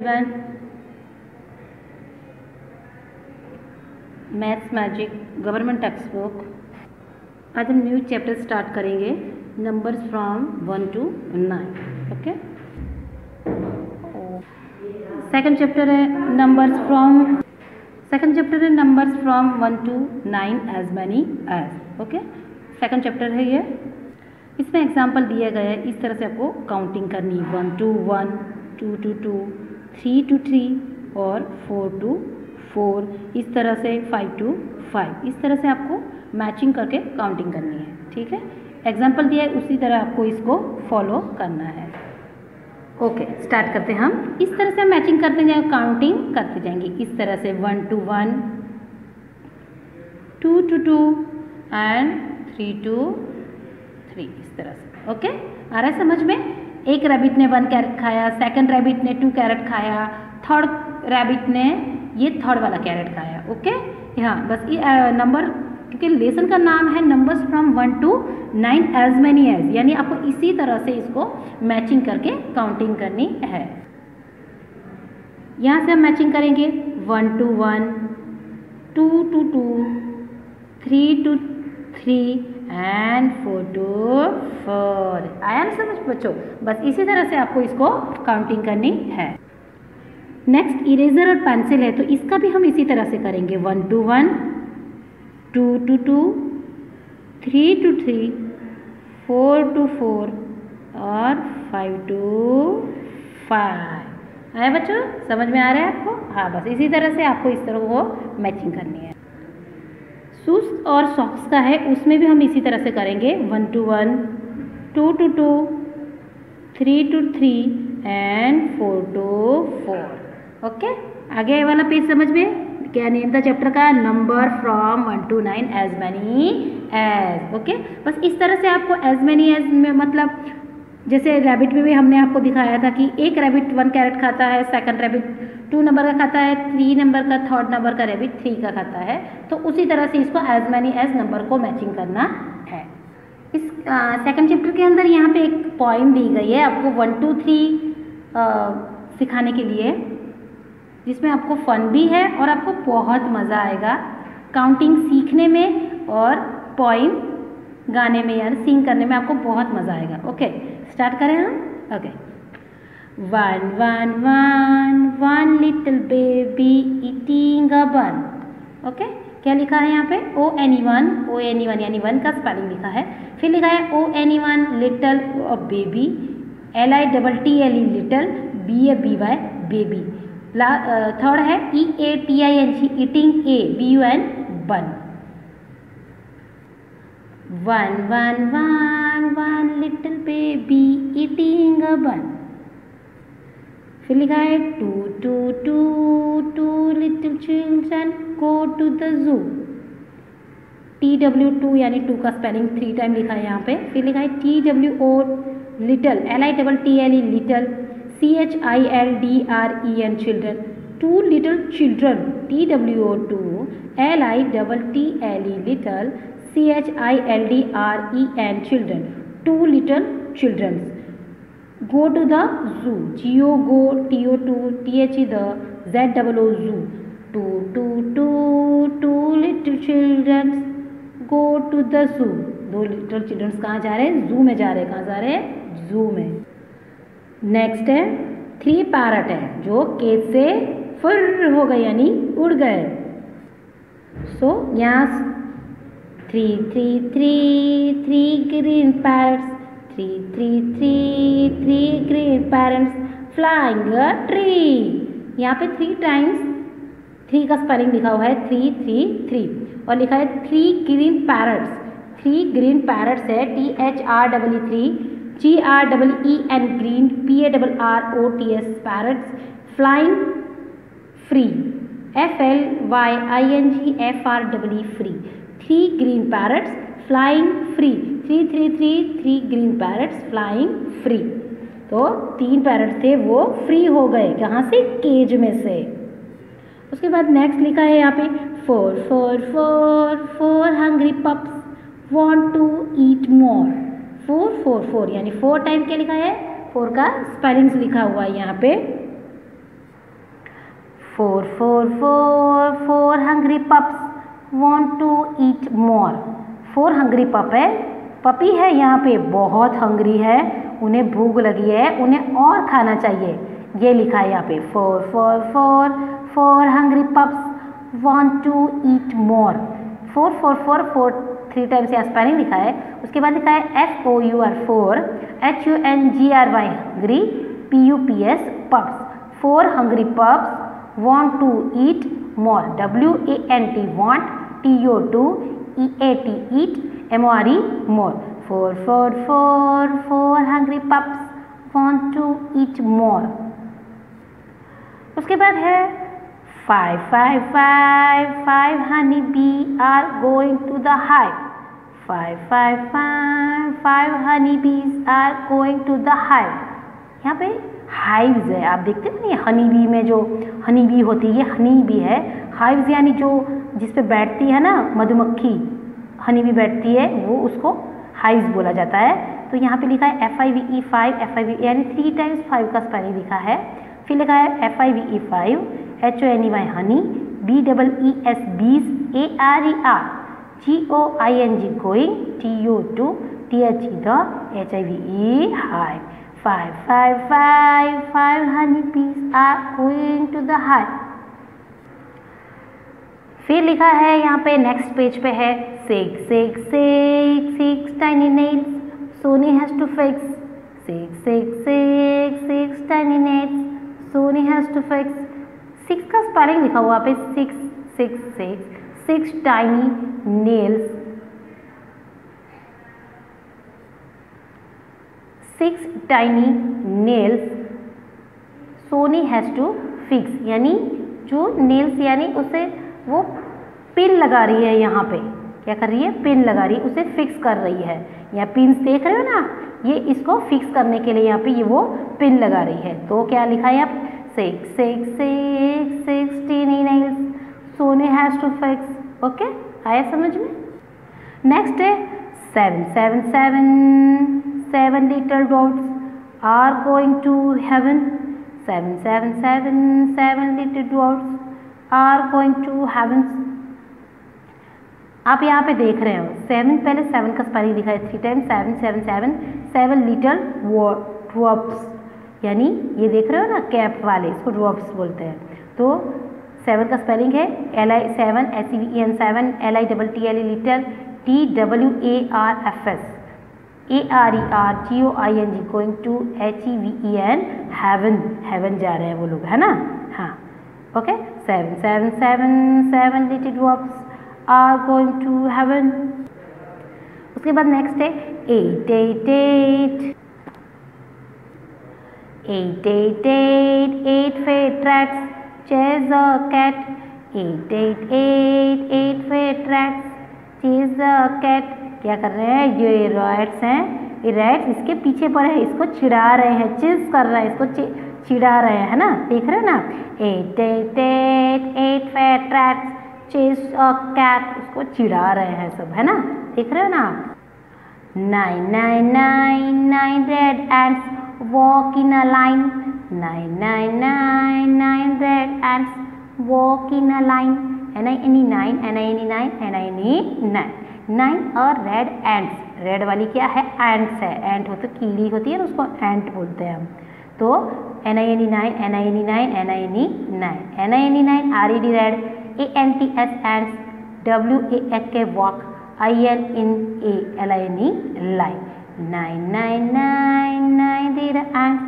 Maths magic government text book. आज हम new chapter start करेंगे, numbers from 1 to 9। Okay, second chapter है numbers from 1 to 9 as many as. Okay, second chapter है ये। इसमें example दिया गया है, इस तरह से आपको काउंटिंग करनी, 1 to 1, 2 to 2, 3 to 3 और 4 to 4, इस तरह से 5 to 5, इस तरह से आपको मैचिंग करके काउंटिंग करनी है। ठीक है, एग्जाम्पल दिया है, उसी तरह आपको इसको फॉलो करना है। ओके, स्टार्ट करते हैं हम। इस तरह से मैचिंग करते जाएंगे, काउंटिंग करते जाएंगे इस तरह से, 1 to 1, 2 to 2 एंड 3 to 3, इस तरह से। ओके, आ रहा है समझ में? एक रैबिट ने 1 कैरेट खाया, सेकंड रैबिट ने 2 कैरेट खाया, थर्ड रैबिट ने ये थर्ड वाला कैरेट खाया। ओके, हाँ, बस ये नंबर, क्योंकि लेसन का नाम है numbers from 1 to 9 as many as, यानी आपको इसी तरह से इसको मैचिंग करके काउंटिंग करनी है। यहाँ से हम मैचिंग करेंगे 1 to 1, 2 to 2, 3 to 3 and 4 to 4। आया ना समझ बच्चों? बस इसी तरह से आपको इसको काउंटिंग करनी है। नेक्स्ट इरेजर और पेंसिल है, तो इसका भी हम इसी तरह से करेंगे, 1 to 1, 2 to 2, 3 to 3, 4 to 4 और 5 to 5। आया बच्चों? समझ में आ रहा है आपको? हाँ, बस इसी तरह से आपको इस तरह वो मैचिंग करनी है। शूज और सॉक्स का है, उसमें भी हम इसी तरह से करेंगे, 1 to 1, 2 to 2, 3 to 3 and 4 to 4। Okay, आगे वाला पेज समझ में? क्या नेम था चैप्टर का? Number from 1 to 9 as many as. Okay, बस इस तरह से आपको एज मैनी एज में, मतलब जैसे रैबिट में भी हमने आपको दिखाया था कि एक रैबिट 1 कैरेट खाता है, सेकंड रैबिट 2 नंबर का खाता है, 3 नंबर का, थर्ड नंबर का रैबिट 3 का खाता है, तो उसी तरह से इसको एज मैनी एज नंबर को मैचिंग करना है। इस सेकंड चैप्टर के अंदर यहाँ पे एक पॉइंट दी गई है आपको 1 to 3 सिखाने के लिए, जिसमें आपको फन भी है और आपको बहुत मज़ा आएगा काउंटिंग सीखने में और पॉइंट गाने में, यार सिंग करने में आपको बहुत मज़ा आएगा। ओके, स्टार्ट करें हम। Okay, 1 1 1 1 little baby eating a बन। ओके, क्या लिखा है यहाँ पे? O-N-E-1 यानी 1 का स्पेलिंग लिखा है। फिर लिखा है O-N-E-1 little baby, L-I-T-T-L-E little, B-A-B-Y baby. Third है E-A-T-I-N-G ईटिंग, A-B-U-N बन। 1 1 1 1 लिटिल बेबी ईटिंग अ बन। फिर लिखा है 2 2 2 2 little children go to the zoo. TW2 यानी 2 का स्पेलिंग 3 टाइम लिखा है यहाँ पे। फिर लिखा है TWO little, L-I-T-T-L-E little, CHILDREN children, 2 little children, TWO2 L-I-T-T-L-E little, CHILDREN children, 2 little children. Go to the zoo, G-O go, T-O-2 T-H-E the, Z-O-O zoo, 2 2 2 2 little children go to the zoo। 2 little children कहाँ जा रहे हैं? जू में जा रहे हैं। कहाँ जा रहे हैं? जू में। नेक्स्ट है 3 पैरट है, जो केज से फुर हो गए यानी उड़ गए। सो यहाँ 3 3 3 3 green parrots, 3 3 3 3 green parrots flying a tree. यहाँ पे 3 टाइम्स 3 का स्पेलिंग लिखा हुआ है, 3 3 3, और लिखा है 3 ग्रीन पैरट्स। 3 ग्रीन पैरट्स है, THREE GREEN green, PARROTS parrots, flying free, FLYING FREE, 3 green parrots flying free. 3 3 3 3 green parrots flying free. तो 3 पैरट्स थे, वो फ्री हो गए। कहाँ से? केज में से। उसके बाद नेक्स्ट लिखा है यहाँ पे 4 4 4 4 hungry pups want to eat more. 4 4 4 यानी 4 टाइम क्या लिखा है? 4 का स्पेलिंग्स लिखा हुआ है यहाँ पे। 4 4 4 4 hungry pups want to eat more। 4 hungry pup है, पपी है यहाँ पे, बहुत हंग्री है, उन्हें भूख लगी है, उन्हें और खाना चाहिए, ये लिखा है यहाँ पे 4 4 4 4 hungry pups want to eat more। 4 4 4 4 3 times यहाँ स्पेलिंग लिखा है, उसके बाद लिखा है FOUR 4 HUNGRY hungry PUPS pups। 4 hungry pups want to eat more WANT want TO2 EAT eat MORE more। 4 4 4 4 hungry pups want to eat more। उसके बाद है 5 5 5 5 honey bee are going to the hive। 5 5 5 5 honey bees are going to the hive। यहाँ पे hives है, आप देखते हैं ना, हनी बी में जो हनी बी होती है, ये हनी बी है। हाइव्स यानी जो जिस पे बैठती है ना मधुमक्खी, हनी बी बैठती है, वो उसको हाइव्स बोला जाता है। तो यहाँ पे लिखा है FIVE 5 FIVE यानी 3 टाइम्स 5 का स्पेलिंग लिखा है। फिर लिखा है FIVE 5 HONEY Honey BEES bees ARER GOING going TO2 THE the HIVE hive। 5 5 5 5 honey bees are going to the hive। फिर लिखा है यहाँ पे नेक्स्ट पेज पे है 6 6 6 6 tiny nails Sony has to fix। 6 6 6 6 tiny nails Sony has to fix। 6 का spelling लिखा हुआ पे 6 6 6 6 tiny nails 6 tiny nails Sony has to fix यानी जो nails यानी उसे वो पिन लगा रही है, यहाँ पे क्या कर रही है, पिन लगा रही है, उसे फिक्स कर रही है। यहाँ पिन देख रहे हो ना, ये इसको फिक्स करने के लिए यहाँ पे ये वो पिन लगा रही है। तो क्या लिखा है आप 6 6 6 6 tiny nails Sony has to fix। Okay, आया समझ में। नेक्स्ट है 7 7 7 7 little dogs are going to heaven। 7 7 7 7 little dogs are going to heaven। आप यहाँ पे देख रहे हो 7, पहले 7 का स्पेलिंग लिखा है 3 टाइम्स 7 7 7 7 लिटिल ड्वार्फ्स यानी ये देख रहे हो ना कैप वाले, इसको ड्वार्फ्स बोलते हैं। तो 7 का स्पेलिंग है LI7 SEVEN 7 LITTLE little TWARFS ARER GOING going to HEVEN heaven। heaven जा रहे हैं वो लोग, है ना। हाँ okay, 7 7 7 7 little dwarfs are going to heaven। उसके बाद नेक्स्ट है 8 8 8 8 8 8 8 fat rats chase a cat। 8 8 8 8 fat rats chase a cat। क्या कर रहे हैं, ये रैट्स हैं, ये रैट्स इसके पीछे पड़े हैं, इसको चिढ़ा रहे हैं, चिज कर रहे हैं, इसको चिढ़ा रहे हैं, है ना, देख रहे हो ना। 8 8 8 8 fat rats chase a cat, उसको चिढ़ा रहे हैं सब, है ना, देख रहे हो ना। 9 9 9 9 red ants walk in a line। 9 9 9 9 red ants walk in a line। NINE 9 9 और रेड एंट्स, रेड वाली क्या है, एंट्स है, एंट होती कीड़ी होती है ना, उसको एंट बोलते हैं हम। तो NINE 9 RED red ANTS ants WAK walk INALINE line। 9 9 9 9 red ants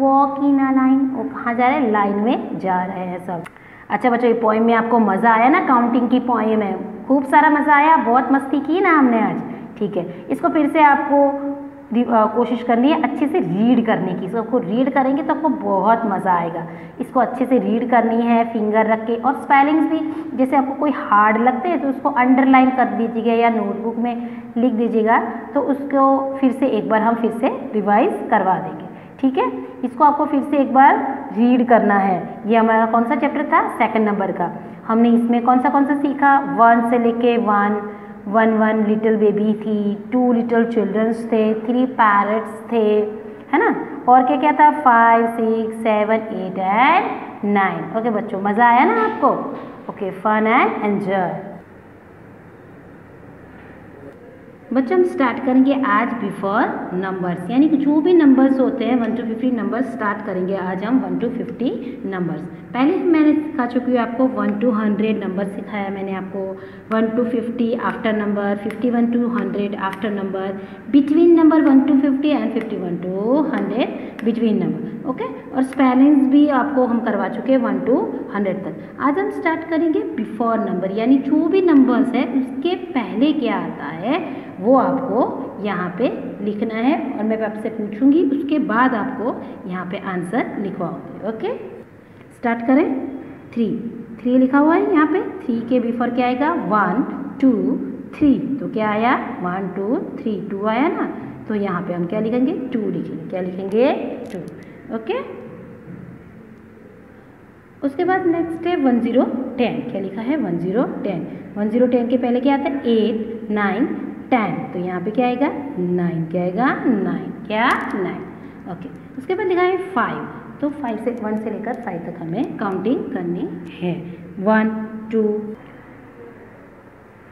walk in a line। वो कहाँ जा रहे हैं, लाइन में जा रहे हैं सब। अच्छा बच्चों, ये पोएम में आपको मज़ा आया ना, काउंटिंग की पोएम है, खूब सारा मज़ा आया, बहुत मस्ती की ना हमने आज। ठीक है, इसको फिर से आपको कोशिश करनी है अच्छे से रीड करने की। इसको रीड करेंगे तो आपको बहुत मज़ा आएगा। इसको अच्छे से रीड करनी है फिंगर रख के, और स्पेलिंग्स भी जैसे आपको कोई हार्ड लगते हैं तो उसको अंडरलाइन कर दीजिएगा या नोटबुक में लिख दीजिएगा, तो उसको फिर से एक बार हम फिर से रिवाइज करवा देंगे। ठीक है, इसको आपको फिर से एक बार रीड करना है। ये हमारा कौन सा चैप्टर था, 2nd नंबर का। हमने इसमें कौन सा सीखा, 1 से लेके 1 लिटिल बेबी थी, 2 लिटिल चिल्ड्रंस थे, 3 पैरट्स थे, है ना, और क्या क्या था, 5 6 7 8 एंड 9। ओके बच्चों, मज़ा आया ना आपको? Okay, fun and enjoy. बच्चों हम स्टार्ट करेंगे आज बिफोर नंबर्स, यानी कि जो भी नंबर्स होते हैं 1 to 50 नंबर्स स्टार्ट करेंगे आज हम 1 to 50 नंबर्स। पहले मैंने सिखा चुकी हूँ आपको 1 to 100 नंबर सिखाया मैंने आपको, 1 to 50 after number, 51 to 100 after number, between number 1 to 50 and 51 to 100 between number. Okay, और स्पेलिंग्स भी आपको हम करवा चुके हैं 1 to 100 तक। आज हम स्टार्ट करेंगे बिफोर नंबर, यानी जो भी नंबर्स है उसके पहले क्या आता है वो आपको यहाँ पे लिखना है, और मैं आपसे पूछूंगी उसके बाद आपको यहाँ पे आंसर लिखवाओगे। ओके, स्टार्ट करें। 3 लिखा हुआ है यहाँ पे। 3 के बिफोर क्या आएगा? 1 2 3। तो क्या आया? 1 2 3, 2 आया ना, तो यहाँ पे हम क्या लिखेंगे? 2 लिखेंगे। क्या लिखेंगे? 2। ओके, उसके बाद नेक्स्ट है 1 0 10। क्या लिखा है? 1 0 10। 1 0 10 के पहले क्या आता है? 8 9 10। तो यहाँ पे क्या आएगा? 9। क्या आएगा? 9। क्या? 9। ओके, उसके बाद लिखा है 5। तो 1 से लेकर 5 तक हमें काउंटिंग करनी है। 1 2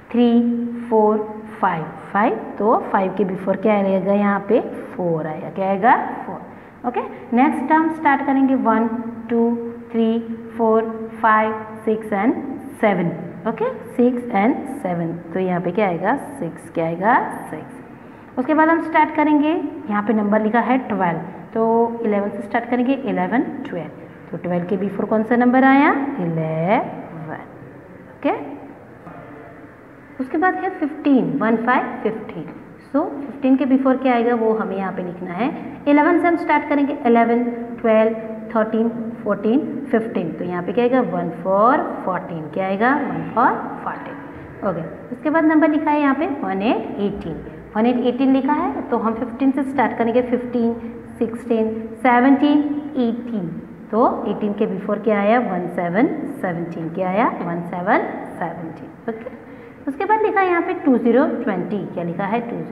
3 4 5। तो 5 के बिफोर क्या आएगा? यहाँ पे 4 आएगा। क्या आएगा? 4। ओके, नेक्स्ट हम स्टार्ट करेंगे 1 2 3 4 5 6 एंड 7। Okay, 6 and 7। तो यहाँ पे क्या आएगा? 6। क्या आएगा? 6। उसके बाद हम स्टार्ट करेंगे, यहाँ पे नंबर लिखा है 12, तो 11 से स्टार्ट करेंगे। 11 12। तो 12 के बिफोर कौन सा नंबर आया? 11। ओके, उसके बाद है 15 1 5 15। सो 15 के बिफोर क्या आएगा वो हमें यहाँ पे लिखना है। 11 से हम स्टार्ट करेंगे। 11 12 13 14 15। तो यहाँ पे क्या आएगा? 1 4 14। क्या आएगा? 1 4 14। ओके, उसके बाद नंबर लिखा है यहाँ पे 18 18। 18 18 लिखा है, तो हम 15 से स्टार्ट करेंगे। 15 16 17 18। तो 18 के बिफोर क्या आया? 1 7 17। क्या आया? 1 7 17। ओके, उसके बाद लिखा है यहाँ पे 20 20। क्या लिखा है? 20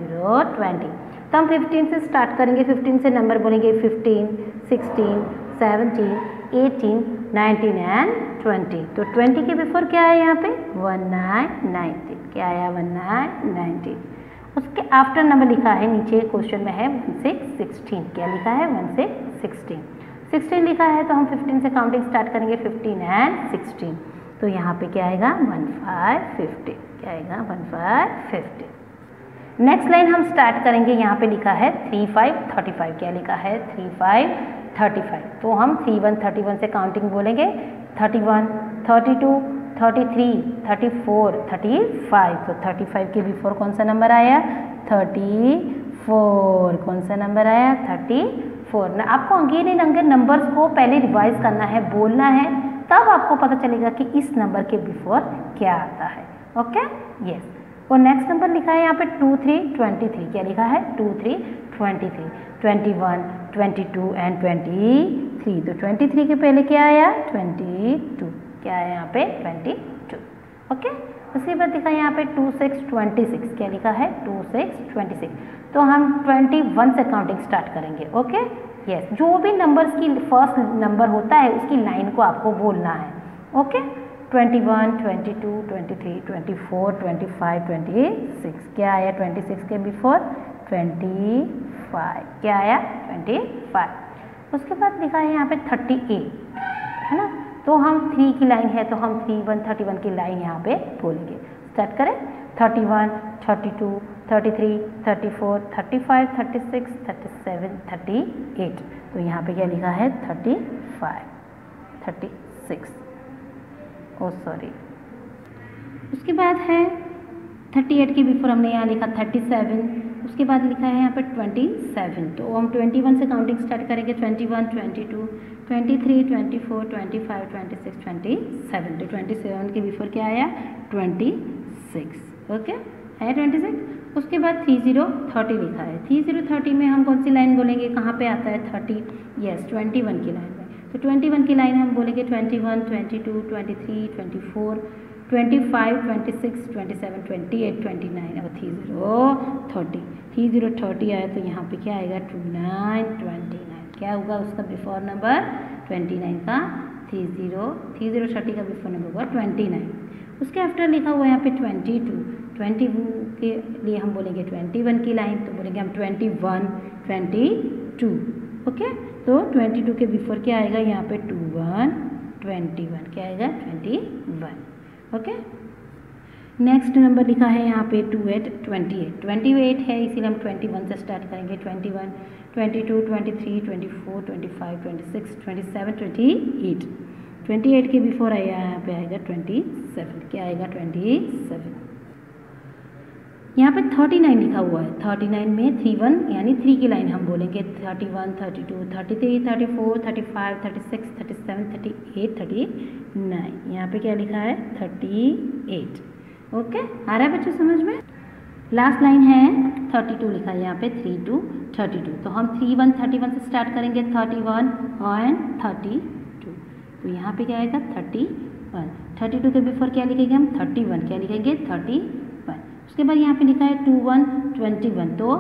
20। तो हम 15 से स्टार्ट करेंगे। 15 से नंबर बोलेंगे 15 16 17 18 19 एंड 20। तो 20 के बिफोर क्या है यहाँ पे? 19 19। क्या आया? 19 19। उसके आफ्टर नंबर लिखा है नीचे क्वेश्चन में है 1 6 16। क्या लिखा है? 1 6 16। 16 लिखा है, तो हम 15 से काउंटिंग स्टार्ट करेंगे। 15 एंड 16। तो यहाँ पे क्या आएगा? 1 5 50। क्या आएगा? 1 5 50। नेक्स्ट लाइन हम स्टार्ट करेंगे, यहाँ पे लिखा है 3 5 35। क्या लिखा है? 3 5 35। तो हम 31 31 से काउंटिंग बोलेंगे। 31 32 33 34 35। तो 35 के बिफोर कौन सा नंबर आया? 34। कौन सा नंबर आया? 34 ना। आपको अगेन इन अगेन नंबर्स को पहले रिवाइज करना है, बोलना है, तब आपको पता चलेगा कि इस नंबर के बिफोर क्या आता है। Okay, yes. और नेक्स्ट नंबर लिखा है यहाँ पे 2 3 23। क्या लिखा है? 2 3 23 21 22 एंड 23। तो 23 के पहले क्या आया? 22। क्या आया यहाँ पे? 22। ओके, उसके बाद लिखा है यहाँ पे 2 6 26। क्या लिखा है? 2 6 26। तो हम 21 से काउंटिंग स्टार्ट करेंगे। Okay, yes. जो भी नंबर्स की फर्स्ट नंबर होता है उसकी लाइन को आपको बोलना है। ओके, 21 22 23 24 25 26। क्या आया 26 के बिफोर? 25। क्या आया? 25। उसके बाद लिखा है यहाँ पे 38, है ना। तो हम 3 की लाइन है, तो हम 31 की लाइन यहाँ पे बोलेंगे। स्टार्ट करें। 31 32 33 34 35 36 37 38। तो यहाँ पे क्या लिखा है? 35 36। ओ सॉरी। उसके बाद है 38 के बिफोर हमने यहाँ लिखा 37। उसके बाद लिखा है यहाँ पे 27। तो हम 21 से काउंटिंग स्टार्ट करेंगे। 21 22 23 24 25 26 27। तो 27 के बिफोर क्या आया? 26। ओके, है 26। उसके बाद 30 30 लिखा है। 30 30 में हम कौन सी लाइन बोलेंगे? कहाँ पे आता है 30? यस, 21 की लाइन में। तो 21 की लाइन हम बोलेंगे 21 22 23 24 25 26 27 28 29। अब 30 30 आया, तो यहाँ पे क्या आएगा? 29 29। क्या होगा उसका बिफोर नंबर? 29 का 30 का बिफोर नंबर हुआ 29। उसके आफ्टर लिखा हुआ है यहाँ पे 22 के लिए हम बोलेंगे 21 की लाइन, तो बोलेंगे हम 21 22। ओके, तो 22 के बिफोर क्या आएगा यहाँ पे 21 क्या आएगा 21। ओके, नेक्स्ट नंबर लिखा है यहाँ पे 28 है, इसीलिए हम 21 से स्टार्ट करेंगे। 21 22 23 24 25 26 27 28। 28 के बिफोर आया यहाँ पे आएगा 27, क्या आएगा 27। यहाँ पे 39 लिखा हुआ है, 39 में 31 यानी 3 की लाइन हम बोलेंगे 31 32 33 34 35 36 37 38 39। यहाँ पे क्या लिखा है 38। ओके, आ रहा है बच्चों समझ में। लास्ट लाइन है 32 लिखा है यहाँ पे 3 to 32, तो हम 31 से स्टार्ट करेंगे 31 और 32। तो यहाँ पे क्या आएगा 31। 32 के बिफोर क्या लिखेंगे हम 31, क्या लिखेंगे 31। उसके बाद यहाँ पे लिखा है 21 तो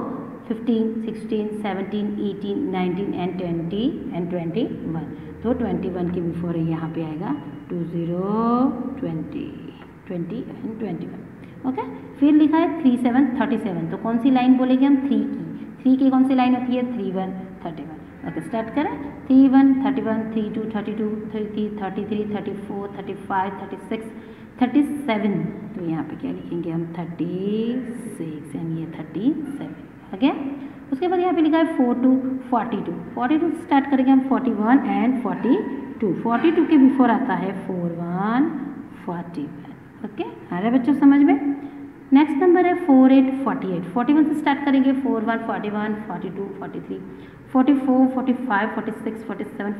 15 16 17 18 19 एंड 20 एंड 21, तो 21 के बिफोर यहाँ पे आएगा 20 एंड 21। ओके, फिर लिखा है 37 तो कौन सी लाइन बोलेंगे हम 3 की कौन सी लाइन होती है 31 31। ओके, स्टार्ट करें 31 31 32 32 33 33 34 35 36 37। तो यहाँ पे क्या लिखेंगे हम 36 एंड ये 37। ओके, उसके बाद यहाँ पे लिखा है 4 to 42 से स्टार्ट करेंगे हम 41 एंड 42 के बिफोर आता है 41 41। ओके, आ रहा है बच्चों समझ में। नेक्स्ट नंबर है 41 से स्टार्ट करेंगे 41 41 42 43 44 45 46 47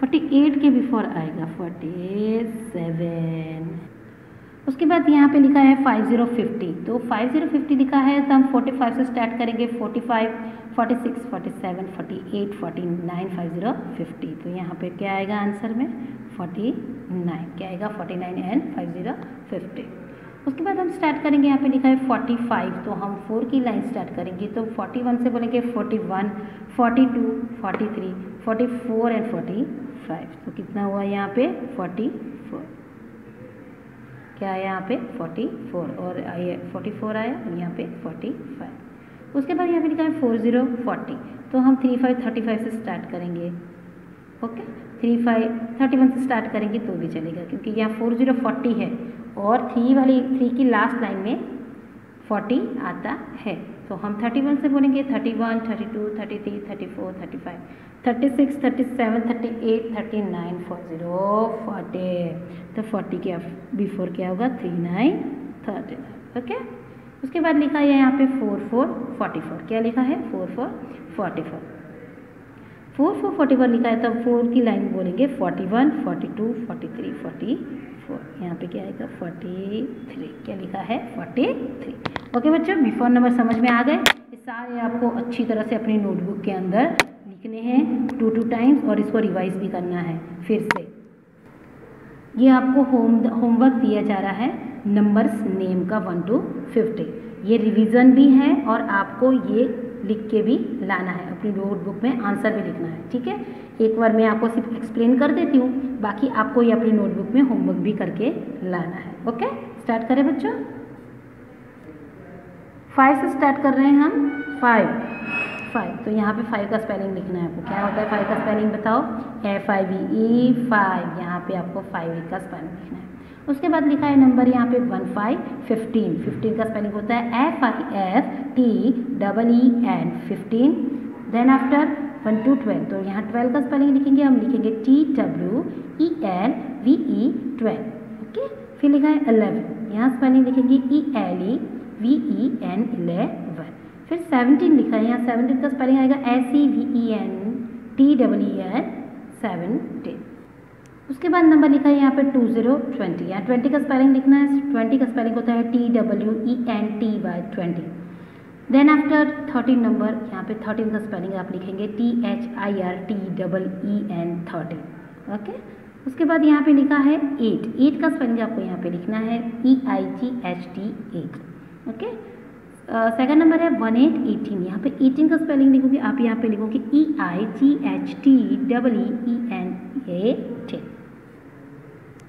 48 के बिफोर आएगा 47। उसके बाद यहाँ पे लिखा है 50 तो 50 लिखा है तो हम 45 से स्टार्ट करेंगे 45 46 47 48 49 50। तो यहाँ पे क्या आएगा आंसर में 49, क्या आएगा 49 एंड 50। उसके बाद हम स्टार्ट करेंगे, यहाँ पे लिखा है 45 तो हम 4 की लाइन स्टार्ट करेंगे, तो 41 से बोलेंगे 41 42 43 44 एंड 45। तो कितना हुआ यहाँ पे 44, क्या आया यहाँ पे 44 और 44 आया और यहाँ पे 45। उसके बाद यहाँ पे लिखा है 40 तो हम 35 से स्टार्ट करेंगे। ओके, 31 से स्टार्ट करेंगे तो भी चलेगा, क्योंकि यहाँ 40 है और 3 की लास्ट लाइन में 40 आता है। तो हम 31 से बोलेंगे 31 32 33 34 35 36 37 38 39 40। तो 40 के बिफोर क्या होगा 39 39। ओके, उसके बाद लिखा है यहाँ पे 44 क्या लिखा है 44 लिखा है, तब 4 की लाइन बोलेंगे 41 42 43 44। यहाँ पे क्या आएगा 43, क्या लिखा है 43। ओके बच्चों, बिफोर नंबर समझ में आ गए। ये सारे आपको अच्छी तरह से अपनी नोटबुक के अंदर लिखने हैं 2 टाइम्स और इसको रिवाइज भी करना है फिर से। ये आपको होमवर्क दिया जा रहा है नंबर्स नेम का 1 to 50। ये रिवीजन भी है और आपको ये लिख के भी लाना है, अपनी नोटबुक में आंसर भी लिखना है। ठीक है, एक बार मैं आपको सिर्फ एक्सप्लेन कर देती हूँ, बाकी आपको ये अपनी नोटबुक में होमवर्क भी करके लाना है। ओके, स्टार्ट करें बच्चों। 5 से स्टार्ट कर रहे हैं हम। 5 तो यहाँ पे 5 का स्पेलिंग लिखना है आपको। क्या होता है 5 का स्पेलिंग बताओ, FIVE 5। यहाँ पे आपको 5 का स्पेलिंग लिखना है। उसके बाद लिखा है नंबर यहाँ पे 15 का स्पेलिंग होता है FIFTEEN 15। देन आफ्टर 1 to 12, तो यहाँ 12 का स्पेलिंग लिखेंगे, हम लिखेंगे TWELVE 12। ओके, फिर लिखा है 11, यहाँ स्पेलिंग लिखेंगे ELEVEN 11। फिर 17 लिखा है, यहाँ 17 का स्पेलिंग आएगा SEVENTEEN 17। उसके बाद नंबर लिखा है यहाँ पे 20 यहाँ 20 का स्पेलिंग लिखना है। 20 का स्पेलिंग होता है TWENTY 20। देन आफ्टर 13 नंबर, यहाँ पे 13 का स्पेलिंग आप लिखेंगे THIRTEEN 13। ओके, उसके बाद यहाँ पे लिखा है 8 का स्पेलिंग आपको यहाँ पे लिखना है EIGHT 8। ओके, सेकंड नंबर है 18 यहाँ पे 18 का स्पेलिंग लिखोगे आप, यहाँ पे लिखोगे EIGHTEEN 18।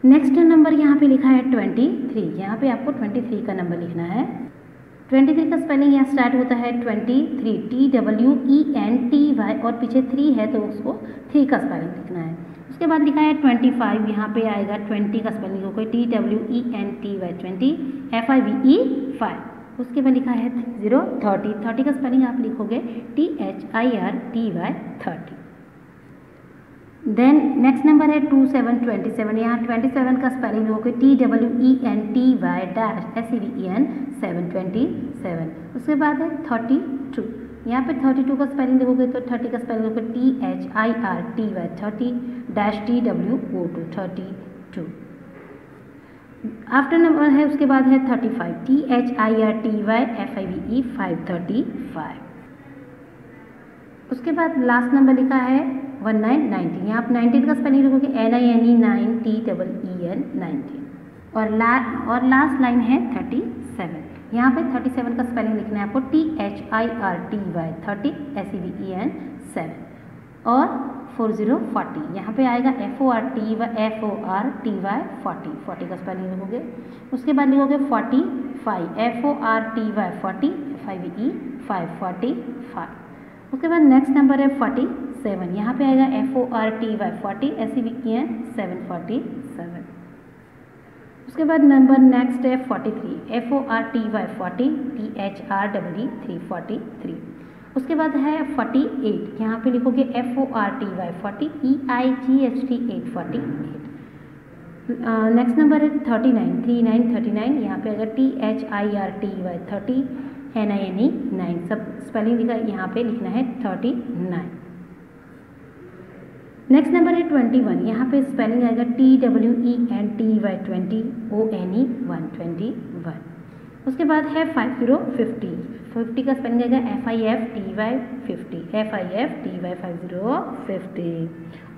नेक्स्ट नंबर यहाँ पे लिखा है 23। यहाँ पे आपको 23 का नंबर लिखना है। 23 का स्पेलिंग यहाँ स्टार्ट होता है 23, TWENTY और पीछे 3 है तो उसको 3 का स्पेलिंग लिखना है। उसके बाद लिखा है 25। यहाँ पे आएगा 20 का स्पेलिंग होगा TWENTY 20, FIVE 5। उसके बाद लिखा है 30। 30 का स्पेलिंग आप लिखोगे THIRTY 30। देन नेक्स्ट नंबर है 27। यहाँ 27 का स्पेलिंग होगा TWENTY SEVEN 727। उसके बाद है 32। यहाँ पे 32 का स्पेलिंग देखोगे तो 30 का स्पेलिंग होगा THIRTY 30 TWO2 32। आफ्टर नंबर है उसके बाद है 35 THIRTY FIVE 535। उसके बाद लास्ट नंबर लिखा है 19। यहाँ आप 19 का स्पेलिंग लिखोगे NINE 9TEEN 19। और लास्ट लाइन है 37। यहाँ पे 37 का स्पेलिंग लिखना है आपको THIRTY 30 SEVEN 7 और 40 यहाँ पे आएगा FORTY 40 का स्पेलिंग लिखोगे। उसके बाद लिखोगे 45 FORTY 40 FIVE 545। उसके बाद नेक्स्ट नंबर है 47। यहाँ पे आएगा FORTY 40 SEVEN 747। उसके बाद नंबर नेक्स्ट है 43 FORTY 40 THREE 343। उसके बाद है 48। यहाँ पे लिखोगे FORTY 40 EIGHT 848। नेक्स्ट नंबर है 39 यहाँ पे अगर THIRTY 30 NINE 9 सब स्पेलिंग लिखा यहाँ पे लिखना है 39। नेक्स्ट नंबर है 21। यहाँ पे स्पेलिंग आएगा TWENTY 20 ONE 121। उसके बाद है 50 का स्पेलिंग आएगा FIFTY 50।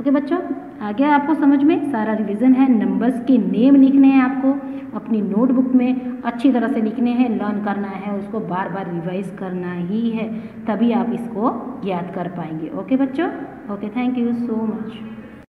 ओके बच्चों, आ गया आपको समझ में? सारा रिवीजन है। नंबर्स के नेम लिखने हैं आपको अपनी नोटबुक में, अच्छी तरह से लिखने हैं, लर्न करना है, उसको बार बार रिवाइज करना ही है, तभी आप इसको याद कर पाएंगे। ओके बच्चों, okay, thank you so much.